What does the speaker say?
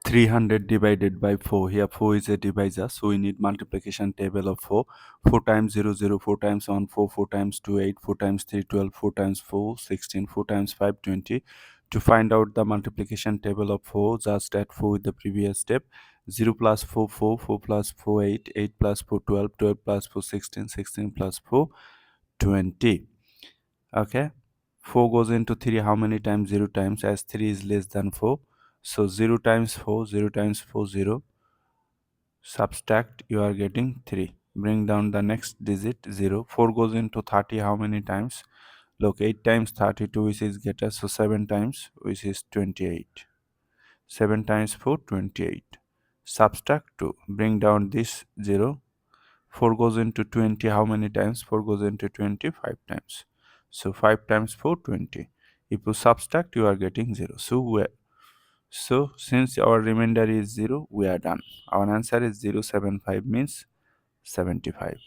300 divided by 4. Here 4 is a divisor, so we need multiplication table of 4. 4 times 0, 0, 4 times 1, 4, 4 times 2, 8, 4 times 3, 12, 4 times 4, 16, 4 times 5, 20. To find out the multiplication table of 4, just add 4 with the previous step. 0 plus 4, 4, 4 plus 4, 8, 8 plus 4, 12, 12 plus 4, 16, 16 plus 4, 20. Okay, 4 goes into 3 how many times? 0 times, as 3 is less than 4. So 0 times 4, 0 times 4, 0. Subtract, you are getting 3. Bring down the next digit 0. 4 goes into 30 how many times? Look, 8 times 32, which is get us, so 7 times, which is 28. 7 times 4, 28. Subtract 2. Bring down this 0. 4 goes into 20 how many times? 4 goes into 20 5 times. So 5 times 4, 20. If you subtract, you are getting 0. So since our remainder is 0, we are done. Our answer is 075 means 75.